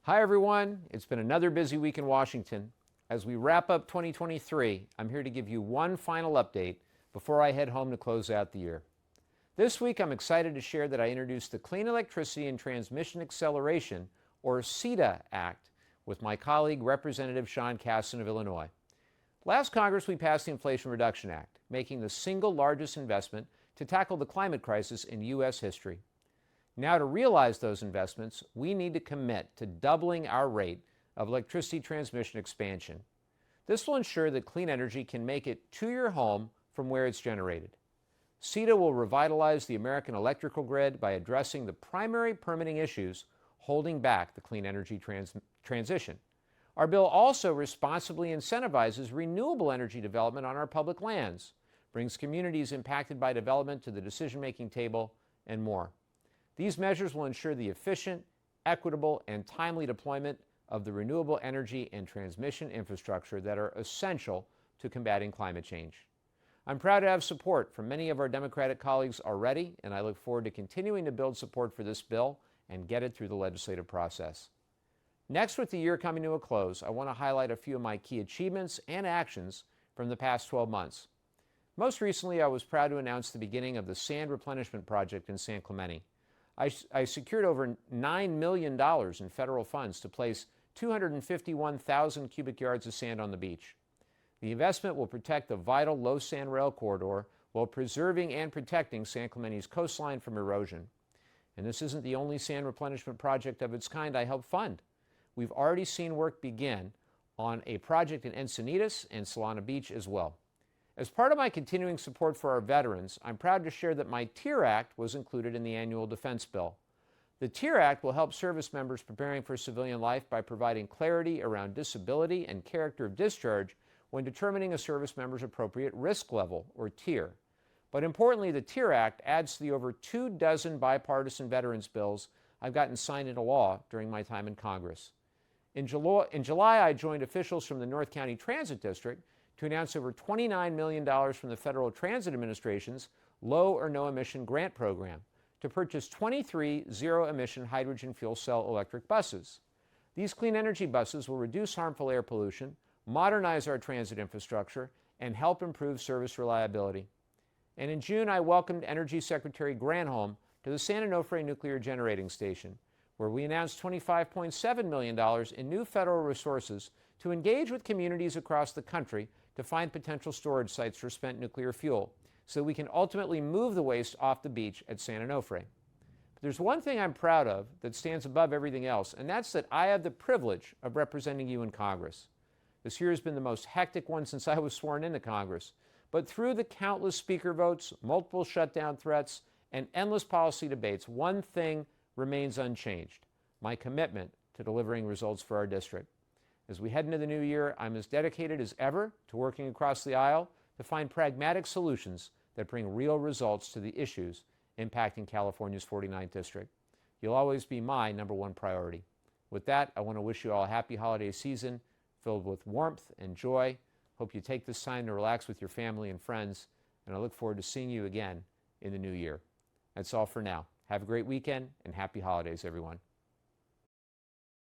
Hi everyone, it's been another busy week in Washington. As we wrap up 2023, I'm here to give you one final update before I head home to close out the year. This week I'm excited to share that I introduced the Clean Electricity and Transmission Acceleration, or CETA Act, with my colleague Representative Sean Casten of Illinois. Last Congress we passed the Inflation Reduction Act, making the single largest investment to tackle the climate crisis in U.S. history. Now, to realize those investments, we need to commit to doubling our rate of electricity transmission expansion. This will ensure that clean energy can make it to your home from where it's generated. CETA will revitalize the American electrical grid by addressing the primary permitting issues holding back the clean energy transition. Our bill also responsibly incentivizes renewable energy development on our public lands, brings communities impacted by development to the decision-making table, and more. These measures will ensure the efficient, equitable, and timely deployment of the renewable energy and transmission infrastructure that are essential to combating climate change. I'm proud to have support from many of our Democratic colleagues already, and I look forward to continuing to build support for this bill and get it through the legislative process. Next, with the year coming to a close, I want to highlight a few of my key achievements and actions from the past 12 months. Most recently, I was proud to announce the beginning of the Sand Replenishment Project in San Clemente. I secured over $9 million in federal funds to place 251,000 cubic yards of sand on the beach. The investment will protect the vital low sand rail corridor while preserving and protecting San Clemente's coastline from erosion. And this isn't the only sand replenishment project of its kind I helped fund. We've already seen work begin on a project in Encinitas and Solana Beach as well. As part of my continuing support for our veterans, I'm proud to share that my TIER Act was included in the annual defense bill. The TIER Act will help service members preparing for civilian life by providing clarity around disability and character of discharge when determining a service member's appropriate risk level, or TIER. But importantly, the TIER Act adds to the over 24 bipartisan veterans bills I've gotten signed into law during my time in Congress. In July, I joined officials from the North County Transit District to announce over $29 million from the Federal Transit Administration's Low or No Emission Grant Program to purchase 23 zero-emission hydrogen fuel cell electric buses. These clean energy buses will reduce harmful air pollution, modernize our transit infrastructure, and help improve service reliability. And in June, I welcomed Energy Secretary Granholm to the San Onofre Nuclear Generating Station, where we announced $25.7 million in new federal resources to engage with communities across the country to find potential storage sites for spent nuclear fuel so that we can ultimately move the waste off the beach at San Onofre. But there's one thing I'm proud of that stands above everything else, and that's that I have the privilege of representing you in Congress. This year has been the most hectic one since I was sworn into Congress, but through the countless speaker votes, multiple shutdown threats, and endless policy debates, one thing remains unchanged: my commitment to delivering results for our district. As we head into the new year, I'm as dedicated as ever to working across the aisle to find pragmatic solutions that bring real results to the issues impacting California's 49th district. You'll always be my number one priority. With that, I want to wish you all a happy holiday season filled with warmth and joy. Hope you take this time to relax with your family and friends, and I look forward to seeing you again in the new year. That's all for now. Have a great weekend and happy holidays, everyone.